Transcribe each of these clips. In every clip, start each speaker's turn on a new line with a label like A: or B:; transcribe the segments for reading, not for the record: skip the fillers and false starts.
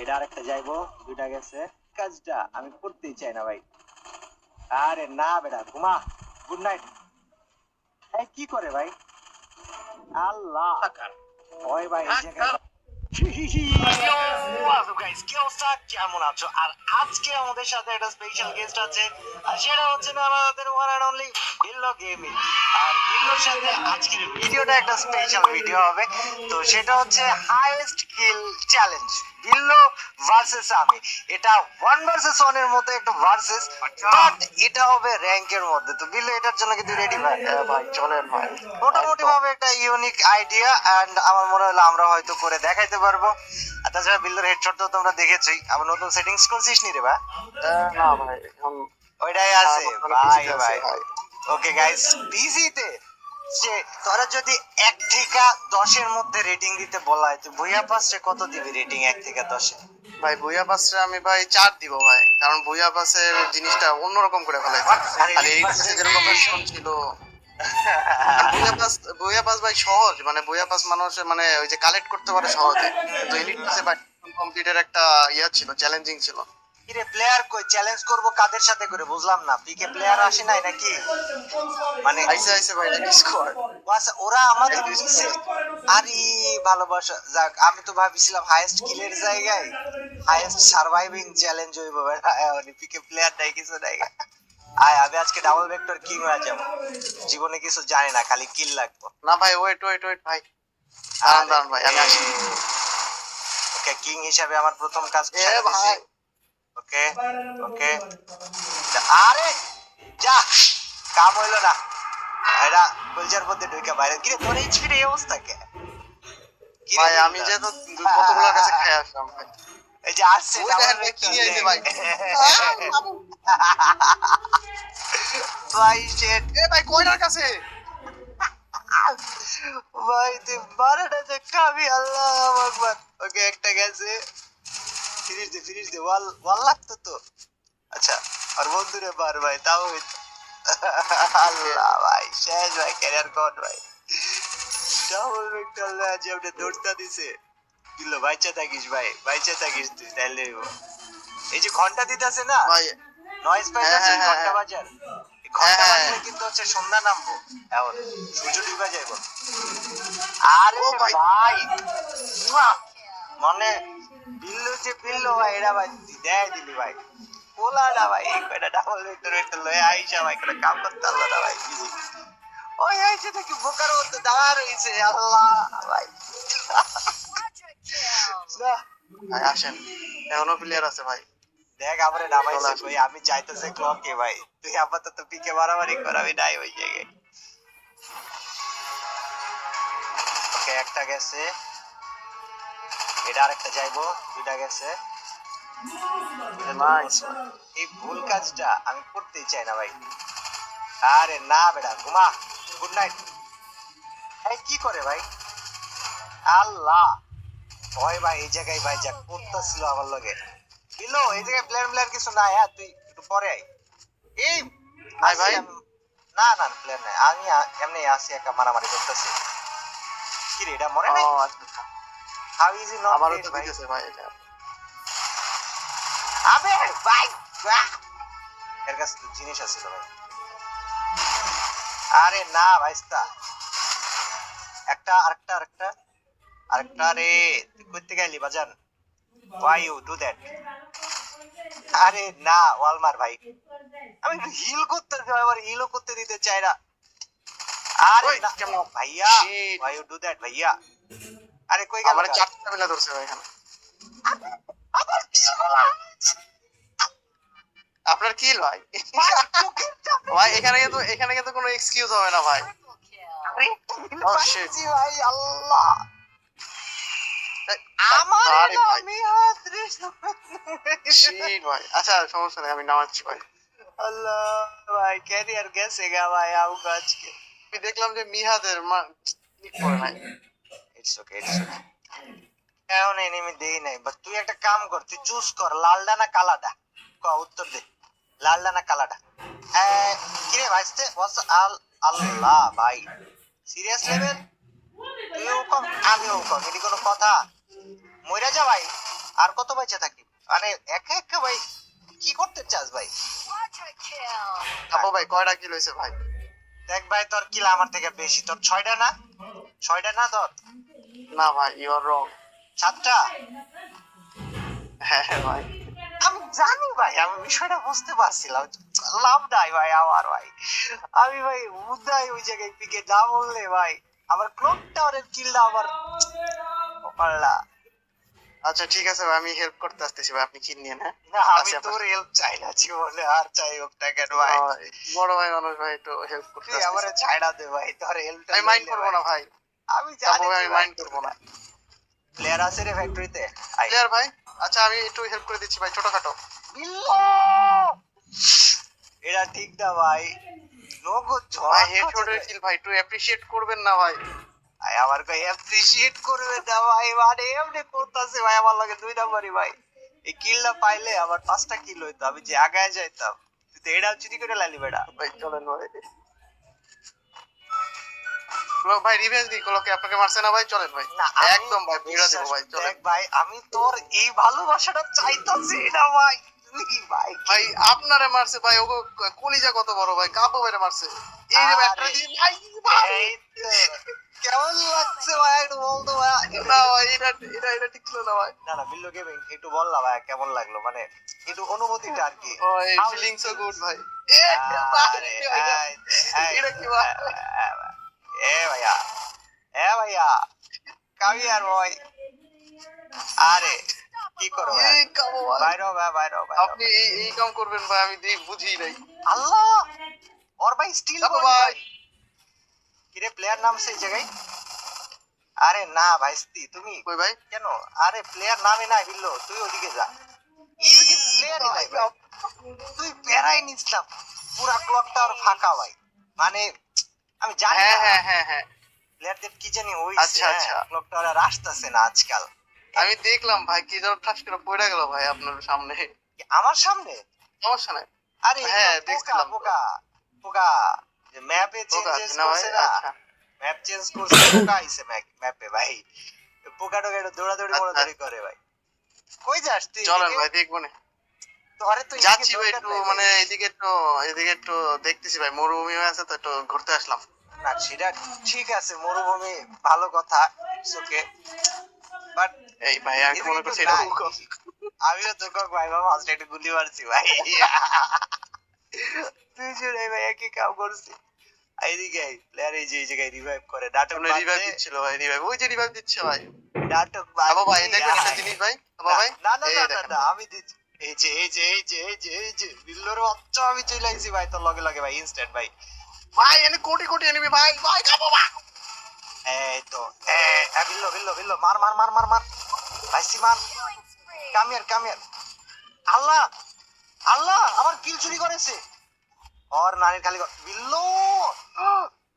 A: এটা আরেকটা যাইবো, দুইটা গেছে। কাজটা আমি করতেই চাই না ভাই। আরে না বেটা, ঘুমা। Good night. এই কি করে ভাই? আল্লাহ ওই ভাই এই জায়গায় কি অবস্থা, কেমন আছো? আর আজকে আমাদের সাথে একটা স্পেশাল গেস্ট আছে, আর সেটা হচ্ছে না আমাদের one and only Billo gaming. আর বিল্লোর সাথে আজকের ভিডিওটা একটা স্পেশাল ভিডিও হবে। তো সেটা হচ্ছে হাইয়েস্ট কিল চ্যালেঞ্জ, বিল্লো ভার্সেস আমি। এটা 1 ভার্সেস 1 এর মতো একটা ভার্সেস, বাট এটা হবে র্যাঙ্কের মধ্যে। তো বিল্লো এটার জন্য কিন্তু রেডি ভাই?
B: ভাই চলেন ভাই,
A: মোটামুটি ভাবে একটা ইউনিক আইডিয়া, এন্ড আমার মনে হলো আমরা হয়তো করে দেখাইতে পারবো। আর তাছাড়া বিল্ডার হেডশট তো তোমরা দেখেছোই, আবার নতুন সেটিংস করছিস নি রে ভাই?
B: না ভাই এখন
A: ওইটাই আছে ভাই ভাই।
B: ভাই।
A: ওকে গাইস, পিসিতে যে তোরা যদি 1 থেকে 10 এর মধ্যে রেটিং দিতে বলা হয়, তো ভুইয়া পাসে কত দিবি রেটিং 1 থেকে 10 এ?
B: ভাই বুইয়া পাসে আমি ভাই 4 দিব ভাই, কারণ বুইয়া পাসের জিনিসটা অন্যরকম করে ফেলাইছে। আর এই পাশে যেরকম মিশন ছিল, বুইয়া পাস ভাই সহজ, মানে বুইয়া পাস মানুষ মানে ওই যে কালেক্ট করতে পারে সহজে, কিন্তু এলিট পাসে ভাই কমপ্লিটের একটা ইয়া ছিল, চ্যালেঞ্জিং ছিল।
A: কিরে প্লেয়ার কই? চ্যালেঞ্জ করব কাদের সাথে করে বুঝলাম না। পিকে প্লেয়ার আসে নাই নাকি? মানে
B: আইসে ভাই নাকি স্কোয়াড
A: ওরা আমাদের নিচে। আরে ভালোবাসা যাক, আমি তো ভাবছিলাম হাইয়েস্ট কিলের জায়গায় হাইয়েস্ট সার্ভাইভিং চ্যালেঞ্জ হইব। পিকে প্লেয়ার নাই, কিছু নাই। আয় আমি আজকে ডাবল ভেক্টর কিং হয়ে যাব। জীবনে কিছু জানি না, খালি কিল লাগবে।
B: না ভাই, ওয়েট ভাই, দাঁড়ান ভাই, আমি আসি।
A: ওকে, কিং হিসাবে আমার প্রথম কাজ
B: ভাই।
A: ওকে ওকে, আরে যা, কাম হইলো না। এরা কলজার মধ্যে ঢুকে বাইরে। কিরে তোর এইচপি এই অবস্থা কে?
B: ভাই আমি যেহেতু কতগুলোর কাছে খেয়ে আসলাম ভাই।
A: এই যে আসছে
B: ওই দেখেন ভাই, কি নিয়ে আইছে ভাই।
A: ভাই শেট,
B: এ ভাই কয়টার কাছে?
A: ভাই তুই বারোটা যে খাবি, আল্লাহু আকবার। ওকে একটা গেছে, ফিনিশ দে ওয়াল লাগতো তো। আচ্ছা, আর বন্ধুরে বার ভাই, তাও হইতো। আল্লাহ ভাই শেষ ভাই, ক্যারিয়ার কোড ভাই। ডাবল ভেক্টর আজ আপনি দৌড়টা দিছে। দিল বাইচা থাকিস ভাই, বাইচা থাকিস তুই, তাইলে এই যে ঘন্টা দিতেছে না
B: ভাই
A: নয়েজ পাইতেছে,
B: হ্যাঁ,
A: ঘন্টা বাজার। এই ঘন্টা
B: হ্যাঁ।
A: বাজলে কিন্তু হচ্ছে সন্ধ্যা নামবো, এখন সূর্য ডুবা যাইব। আরে
B: ও ভাই।
A: ভাই মুয়া! মানে বিল্লু ভাই, এরা ভাই দেয় দিলি ভাই। পোলা না ভাই, এই কয়টা ডাবল ভেক্টর একটা লয়ে আইসা ভাই কোনো কাম করতে পারলো না ভাই। ওই আইসা থেকে বোকার মতো দাঁড়া রয়েছে, আল্লাহ ভাই। না
B: ভাই আসেন, এখনো প্লেয়ার আছে ভাই।
A: দেখ আমারে নামাইছে কই, আমি চাইতেছে ক্লকে ভাই, তুই আপাতত পিকে মারামারি কর, আমি নাই ওই জায়গায়। ওকে একটা গেছে, এটা আরেকটা যাইবো, দুইটা গেছে।
B: নাইস।
A: এই ভুল কাজটা আমি করতেই চাই না ভাই। আরে না বেটা, ঘুমা। Good night. এই কি করে ভাই? আল্লাহ ওই ভাই এই জায়গায় ভাই যা করতেছিল আমার লগে। বিলো এই জায়গায় প্লেয়ার কিছু নাই, হ্যাঁ তুই একটু পরে আয়। এই
B: ভাই ভাই
A: না না প্লেয়ার নাই, আমি এমনি আসি একা মারামারি করতেছি। কি রে এটা মরে নাই?
B: আচ্ছা,
A: হাউ ইজ ইট নট
B: আমারও
A: ডেড
B: তো
A: ভাই?
B: দিতেছে ভাই এটা।
A: আবে ভাই এর কাছে তো জিনিস আছিল ভাই। আরে না ভাইস্তা, আরেকটা রে, তুই কইতে গেলি বাজান? why you do that? আরে না ওয়ালমার ভাই, আমি হিল করতে যাই, আবার হিলও করতে দিতে চাই না। আরে
B: ওই
A: না
B: কেমন
A: ভাইয়া,
B: shit।
A: why you do that ভাইয়া? আরে কই গেল?
B: আমার চারটা মিলা ধরছে ভাই এখানে।
A: আবার কি বলা?
B: আপনার কিল ভাই। ভাই এখানে কিন্তু কোনো এক্সকিউজ হবে না ভাই।
A: আরে
B: Oh, shit।
A: ভাই আল্লাহ আমার
B: আরে ভাই
A: আমি হাত রেস।
B: শিট ভাই, আচ্ছা সমস্যা নেই, আমি নামাচ্ছি ভাই।
A: আল্লাহ ভাই ক্যারিয়ার গেছে গা ভাই, আউ আজকে
B: আমি দেখলাম যে মিহাদের ক্লিক করে নাই।
A: ইটস ওকে এখন এনিমি দেই নাই, বাট তুই একটা কাম কর, তুই চুজ কর লালডা না কালাডা। উত্তর দে, লালডা না কালাডা। কিরে ভাইস্তে আল্লাহ ভাই, সিরিয়াস লেভেল। তুইও কম আমিও কম, এটি কোনো কথা? মইরা যা ভাই, আর কত বেঁচে থাকি মানে একা একা ভাই কি করতে চাস ভাই?
B: আপু ভাই কয়টা কিল হয়েছে ভাই?
A: দেখ ভাই তোর কিল আমার থেকে বেশি, তোর 6টা না? 6টা না তোর?
B: না ভাই ইউ আর রং।
A: 7টা?
B: হ্যাঁ হ্যাঁ ভাই।
A: আমি জানি ভাই, আমি বিষয়টা বুঝতে পারছিলাম, লাভ নাই ভাই আমার ভাই। আমি ভাই উদয় ওই জায়গায় পিকে না বললে ভাই আমার ক্লক টাওয়ারের কিলটা আমার পারলা।
B: আচ্ছা ঠিক আছে ভাই, আমি হেল্প করতে আসতেছি ভাই, আপনি কিন নিয়ে হ্যাঁ।
A: না আমি
B: আচ্ছা,
A: তোর হেল্প চাই না জীবনে, আর চাই হোক না কেন ভাই।
B: বড় ভাই মানুষ ভাই, একটু হেল্প করতে
A: তুই আমারে
B: আসতেছি।
A: ছাইড়া দে ভাই, তোর হেল্পটা
B: আমি মাইন্ড করবো না ভাই।
A: আমি
B: আপু
A: জানি
B: ভাই
A: তুই
B: আমি
A: ভাই
B: মাইন্ড করবো না।
A: প্লেয়ার আছে রে ফ্যাক্টরিতে।
B: ক্লিয়ার ভাই। আচ্ছা আমি একটু হেল্প করে দিচ্ছি ভাই, ছোটখাটো।
A: এটা ঠিক না ভাই, নগদ
B: ভাই
A: ঝড়
B: হেডশটের কিল ভাই, একটু অ্যাপ্রিশিয়েট করবেন না ভাই।
A: ভাই আমার কই অ্যাপ্রিশিয়েট করবে না ভাই, মানে এমনি করতেছে ভাই আমার লাগে 2 নাম্বারই ভাই। এই কিলটা পাইলে আমার 5টা কিল হইতো, আমি যে আগায় যাইতাম। তুই তো এটা চুরি করে লাইলি বেটা।
B: ভাই চলেন ভাই। কোলো ভাই রিভেঞ্জ দি, কোলোকে আপনাকে মারছে না ভাই, চলেন ভাই।
A: না আমি
B: একদম ভাই বুঝা দেবো ভাই, চলেন।
A: দেখ ভাই আমি তোর এই ভালোবাসাটা চাইতাছি না ভাই, তুই ভাই
B: ভাই আপনারে মারছে ভাই, ওগো কলিজা কত বড় ভাই, কাবু ভাইরে মারছে। এই রে ব্যাটটা দিয়ে ভাই ভাই।
A: এই তো, কেমন লাগছে ভাই একটু বলতো ভাই।
B: না ভাই এটা এটা এটা ঠিক ছিল না ভাই।
A: না না বিল্লো গেমিং একটু বল না ভাই কেমন লাগলো, মানে একটু অনুভূতিটা আর কি।
B: ও এই ফিলিং সো গুড ভাই। এ ভাই এটা কি ভাই?
A: এ ভাইয়া, এ ভাইয়া কাবি আর ভাই, আরে কি করো ভাই?
B: এই কাবু ভাই,
A: বাইরে ভাই বাইরে
B: আপনি এই এই কাম করবেন ভাই, আমি বুঝি নাই।
A: আল্লাহ ওর ভাই স্টিল
B: কাবু
A: ভাই
B: ভাই।
A: কিরে প্লেয়ার নাম সেই জায়গায়? আরে না ভাইস্তি তুমি
B: কই ভাই?
A: কেন? আরে প্লেয়ার নামে নাই বিল্লো, তুই ওদিকে যা। এইদিকে প্লেয়ারই নাই ভাই, তুই প্যারাই নিস না। পুরা ক্লকটা আর ফাঁকা ভাই, মানে আমি জানি
B: হ্যাঁ
A: না
B: হ্যাঁ হ্যাঁ হ্যাঁ
A: প্লেয়ারদের কি জানি হইছে।
B: আচ্ছা আচ্ছা।
A: ক্লকটা আর আসতেছে না আজকাল।
B: আমি দেখলাম ভাই কি যেন ঠাস করে পড়ে গেল ভাই আপনার সামনে।
A: আমার সামনে?
B: সমস্যা নাই।
A: আরে
B: হ্যাঁ
A: এগুলো পোকা
B: দেখছিলাম তো।
A: পোকা পোকা, যে ম্যাপে
B: পোকা
A: চেঞ্জেস
B: আছে না ভাই?
A: করছে না,
B: আচ্ছা
A: ম্যাপ চেঞ্জ করছে পোকা আইছে ম্যাপে ভাই। পোকা টোকা একটু দৌড়াদৌড়ি
B: আচ্ছা
A: মোড়াদৌড়ি করে ভাই। কই যাস তুই?
B: চলেন
A: এদিকে?
B: ভাই দেখবো না।
A: তোরে তো
B: যাচ্ছি
A: এদিকে
B: ভাই
A: দরকার
B: একটু,
A: নাই ভাই।
B: মানে এদিকে একটু দেখতেছি ভাই, মরুভূমি হয়ে আছে তো একটু ঘুরতে আসলাম।
A: না সেটা ঠিক আছে, মরুভূমি ভালো কথা, ওকে, বাট
B: এই ভাই আমি তো মনে করছি এটা ভূকম্প।
A: আমিও তো কক ভাই বাবা আজকে একটু গুলি মারছি ভাই। তুই জুড়ে ভাই একই কাম করছি। এইদিকে প্লেয়ার এই যে এই জায়গায় রিভাইভ করে নাটক
B: সামনে রিভাইভ দিচ্ছিল ভাই, রিভাইভ ওই যে রিভাইভ দিচ্ছে ভাই।
A: নাটক
B: আবু ভাই
A: বাদ
B: দেখবেন একটা জিনিস ভাই, আবু ভাই
A: না না
B: এই
A: না না
B: দেখেন
A: না আমি দিচ্ছি। এই যে এই যে এই যে এই যে এই যে বিল্লোর বাচ্চা আমি চলে আইছি ভাই তোর লগে লগে ভাই ইনস্ট্যান্ট ভাই।
B: ভাই এনে কোটি কোটি এনিমি ভাই, ভাই কাবু ভাই।
A: এই তো বিল্লো বিল্লো বিল্লো মার মার মার মার মার ভাই সিমান, কামিয়ার আল্লাহ আল্লাহ আমার কিল চুরি করেছে। ওর নানির খালি বিল্লো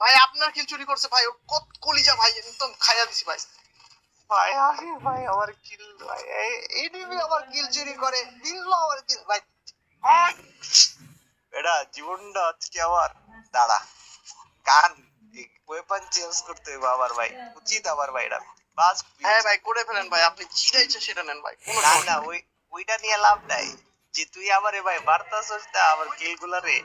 B: ভাই আপনার কিল চুরি করছে ভাই, ওর কত কলিজা ভাই, একদম খাইয়া দিছি ভাই।
A: ভাই আরে ভাই আমার কিল ভাই এনিমি আমার কিল চুরি করে, বিল্লো আমার কিল ভাই। এটা জীবনটা আজকে আমার দাঁড়া কান ওয়েপন চেঞ্জ করতে হবে আবার ভাই, উচিত আবার ভাই এটা বাস।
B: হ্যাঁ ভাই করে ফেলেন ভাই, আপনি যেটা ইচ্ছা সেটা নেন ভাই, কোনো
A: না
B: সমস্যা
A: না
B: নেই।
A: ওইটা নিয়ে লাভ নাই, যে তুই আমারে ভাই বার্তাছস না আমার কিল গুলা রে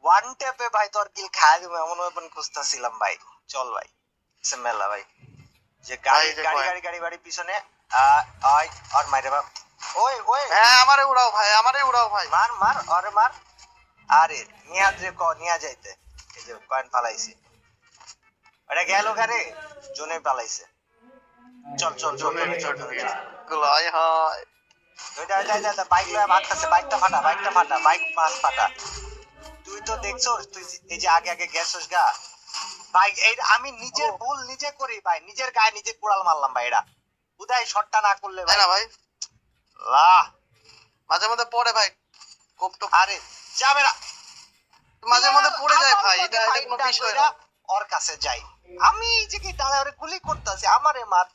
A: ওয়ান ট্যাপে ভাই তোর কিল খায় দেবো এমন ওয়েপন খুঁজতেছিলাম ভাই। চল ভাই মেলা ভাই, যে গাড়ি
B: ভাই, যে
A: গাড়ি
B: কয়।
A: গাড়ি গাড়ি বাড়ি পিছনে আয় আর মাইরে বাপ। ওই ওই
B: হ্যাঁ আমারে উড়াও ভাই, আমারে উড়াও ভাই।
A: মার মার আরে মার। আরে নিয়া যে নিয়া যাইতে এই যে কয়েন পালাইছে, ওটা গেল গারে জোনে পালাইছে। চল চল চল
B: জোনে
A: চল চল
B: চল গুলাই হয়।
A: বাইক লয়ে ভাগতেছে, বাইকটা ফাটা বাইক মাছ ফাটা। তুই তো দেখছস, তুই এই যে আগে আগে গেছস গা ভাই, এই আমি নিজের ভুল নিজে করি ভাই, নিজের গায়ে নিজে কুড়াল মারলাম ভাই। এটা উদয় শটটা না করলে
B: তাই
A: ভাই
B: না ভাই?
A: লাহ
B: মাঝে মধ্যে পড়ে ভাই, কোপ টোপ
A: আরে যাবে না,
B: মাঝে মধ্যে পড়ে যায়
A: আমার
B: ভাই,
A: লগে
B: এটা কোনো
A: ফাইটটা
B: বিষয়
A: কইরা
B: না।
A: ওর কাছে যাই, আমি এই যে কি দাঁড়া ওরে গুলি করতেছি আমারে মার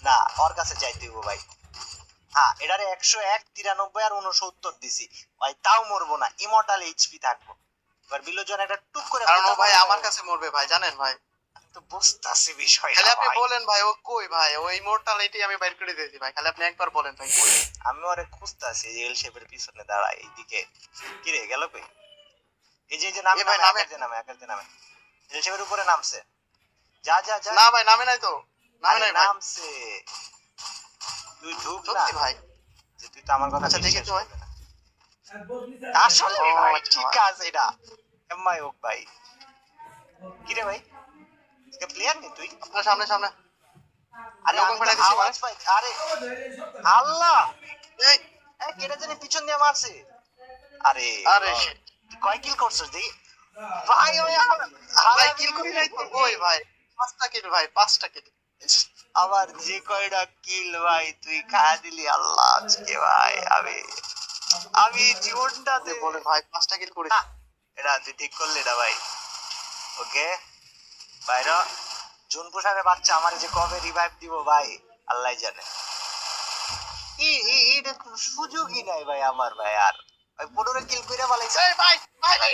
A: না, ওর কাছে যাই দিব ভাই। হ্যাঁ এটারে 101 93 আর 69 দিছি ভাই, তাও মরবো না, ইমর্টাল এইচপি থাকবো। এবার বিলোজন একটা টুক করে
B: কারণ ও ভাই আমার কাছে মরবে ভাই, জানেন ভাই।
A: তো বুঝতাছি বিষয়টা
B: খালি আপনি
A: ভাই।
B: বলেন ভাই ও কই ভাই, ও ইমোর্টালিটি আমি বাইর করে দিয়েছি ভাই, খালি আপনি একবার বলেন ভাই কই।
A: আমি ওরে খুঁজতাছি এল শেপের পিছনে দাঁড়ায় এইদিকে। কি রে গেল কই? এই যে নামে
B: এ ভাই
A: নামে
B: নামে,
A: একের যে নামে এল শেপের উপরে নামছে। যা যা যা।
B: না ভাই নামে নাই তো, নামে
A: আরে
B: নাই ভাই।
A: নামছে। তুই ঢুক না।
B: সত্যি ভাই?
A: যে তুই তো আমার কথা
B: আচ্ছা দেখি
A: বিশ্বাস
B: তো ভাই।
A: করবি না। আসলে
B: ও
A: ভাই
B: আচ্ছা
A: ঠিক
B: ভাই।
A: আছে এটা। এমআই হোক ভাই। কি রে ভাই? প্লেয়ার নি তুই?
B: আপনার সামনে সামনে
A: আরে
B: লোক
A: আমি তো
B: পাঠাই দিছি
A: আওয়াজ
B: মানে।
A: পাই। আরে আল্লাহ!
B: এই
A: এই কেটে জানি পিছন দিয়ে মারছে। আরে
B: আরে
A: লল।
B: shit।
A: তুই কয় কিল করছিস দেখি? ভাই ওই আমার
B: ভাই
A: হারাবি।
B: কিল করি নাই তো কই ভাই, 5টা কিল ভাই, 5টা কিল।
A: আবার যে কয়টা কিল ভাই তুই খায়া দিলি আল্লাহ আজকে ভাই। আমি জীবনটাতে
B: বলে ভাই 5টা কিল
A: না,
B: করেছি।
A: এটা তুই ঠিক করলি না ভাই। ওকে বাইরা জুন পোশাকের বাচ্চা আমার যে কবে রিভাইভ দিব ভাই আল্লাহ জানে। এটা কোনো সুযোগই নাই ভাই আমার ভাই। আর ভাই 15 কিল কইরা বালাইছে।
B: এই ভাই ভাই ভাই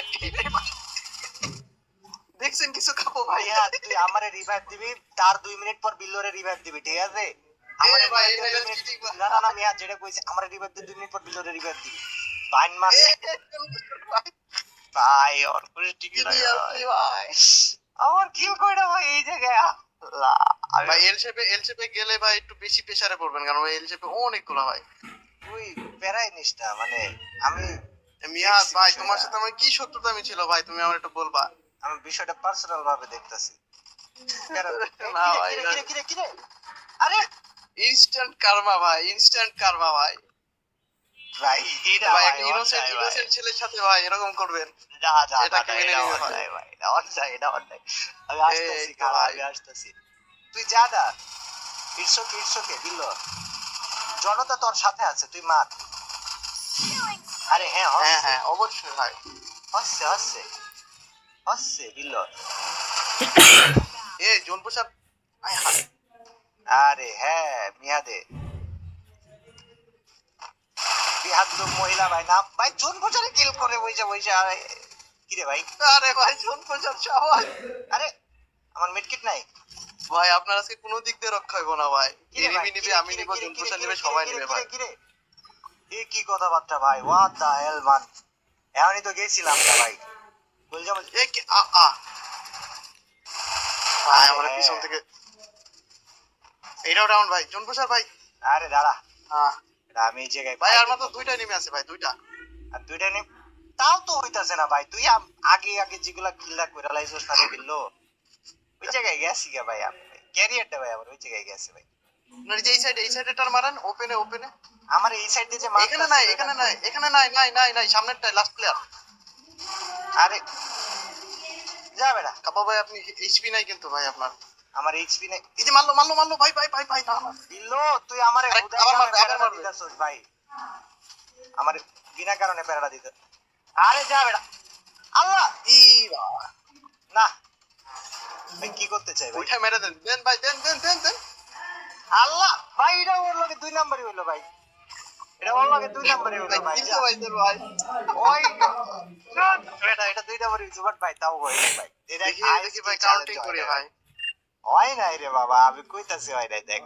B: দেখছেন কিছু খাবো ভাই।
A: ভাইয়া তুই আমারে রিভাইভ দিবি, তার 2 মিনিট পর বিল্লরে রিভাইভ দিবি, ঠিক আছে? আমারে
B: ভাই,
A: revive দিয়ে
B: এটা
A: 2 মিনিট
B: cheating ভাই।
A: না না না মিয়া যেটা কইছে আমারে রিভাইভ দিয়ে 2 মিনিট পর বিল্লরে রিভাইভ দিবি। বাইন মাস
B: ভাই
A: ভাই আর পুরো টিকে
B: কি
A: নাই
B: দিয়েছি
A: ভাই।
B: ভাই।
A: আমার কিল কইরা ভাই এই জায়গায় আল্লাহ।
B: ভাই এল শেপে গেলে ভাই একটু বেশি প্রেসারে পড়বেন, কারণ এল শেপে অনেকগুলো ভাই।
A: তুই প্যারাই নিস না মানে আমি
B: মিয়া
A: দেখছি
B: ভাই
A: বিষয়টা।
B: তোমার সাথে আমার কি শত্রুতা আমি ছিল ভাই, তুমি আমার একটু বলবা।
A: আমি বিষয়টা পার্সোনাল ভাবে দেখতাছি।
B: না ভাই
A: কিরে আরে
B: ইনস্ট্যান্ট কার্মা ভাই, ইনস্ট্যান্ট কার্মা ভাই।
A: ভাই এটা
B: ভাই
A: ভাই
B: একটা ইনোসেন্ট
A: অন্যায় ভাই।
B: ইনোসেন্ট ছেলের সাথে ভাই এরকম করবেন,
A: যা যা
B: এটাকে
A: না,
B: মেনে
A: এটা
B: নিবে ভাই।
A: অন্যায় ভাই। এটা অন্যায়। আমি আসতেছি
B: এই তো
A: খালা,
B: ভাই।
A: আমি আসতেছি। তুই যা না। It's okay বিল্লো। জনতা তোর সাথে আছে, তুই মার। আরে হ্যাঁ
B: হ্যাঁ
A: হচ্ছে
B: হ্যাঁ অবশ্যই ভাই।
A: হচ্ছে বিল্লো।
B: এই জোন পোশাক আয় হায়।
A: আরে হ্যাঁ মিয়াদে বিহাদ্দু মহিলা ভাই নাম ভাই জুন বছরে কিল করে বইসা আরে কিরে ভাই?
B: আরে ভাই জোন পোশাক সবাই।
A: আরে আমার মিডকিট নাই।
B: ভাই আপনার আজকে কোনো দিক দিয়ে রক্ষা হইব না ভাই,
A: কিরে
B: এনিমি
A: ভাই
B: নিবে, আমি নিব, জোন পোশাক নিবে,
A: কিরে
B: সবাই
A: কিরে
B: নিবে
A: কিরে
B: ভাই।
A: কিরে এ কি কথাবার্তা ভাই? হোয়াট দা হেল মান। এমনই তো গেছিলাম না ভাই। বল যা
B: এ কি আ ভাই
A: আরে
B: আমার
A: হ্যাঁ।
B: পিছন থেকে এইটাও ডাউন ভাই, জোন পোশাক ভাই।
A: আরে দাঁড়া,
B: হ্যাঁ
A: এটা আমি এই জায়গায়
B: ভাই আর
A: fight
B: মাত্র
A: করবো।
B: 2টা নেমে আছে ভাই, 2টা।
A: আর দুইটা নি তাও তো হইতাছে না ভাই। তুই আগে যেগুলা কিল্লা কইরা লাইছস না রে বিল্লো, ওই জায়গায় গেছি গা ভাই। আমি ক্যারিয়ারটা ভাই আমার ওই জায়গায় গেছে ভাই।
B: আপনার যে এই সাইডে টার মারেন, ওপেনে ওপেনে।
A: আমার এই সাইড দিয়ে যে
B: এখানে নাই, এখানে নাই, এখানে নাই নাই নাই নাই, সামনেরটাই লাস্ট প্লেয়ার।
A: আরে যা বেটা।
B: কাপা ভাই আপনি এইচপি নাই কিন্তু ভাই আপনার।
A: আমার এইচপি নাই।
B: এই যে মারলো মারলো মারলো ভাই ভাই ভাই ভাই না।
A: বিল্লো তুই আমারে
B: আরে,
A: হুদাই
B: আবার
A: কারণে
B: মারবে, আবার
A: প্যারাটা
B: মারবে।
A: দিতাছস ভাই। আমার বিনা কারণে প্যারাটা দিত। আরে যা বেটা। আল্লাহ
B: ই বাবা,
A: না ভাই কি করতে চাই ভাই?
B: ওইটা মেরে দেন দেন ভাই, দেন দেন দেন দেন।
A: আল্লাহ ভাই এটা ওর লগে 2 নাম্বারই হইলো ভাই। এটা ওর লগে 2 নাম্বারই হইলো ভাই।
B: কি
A: যা।
B: ভাই দেন ভাই।
A: ওই এটা 2 নাম্বারই হইছে বাট ভাই তাও হইলো ভাই। এটা
B: দেখি দেখি ভাই কাউন্টিং করি ভাই।
A: হয় নাই রে বাবা, আমি কইতাছি হয় নাই দেখ।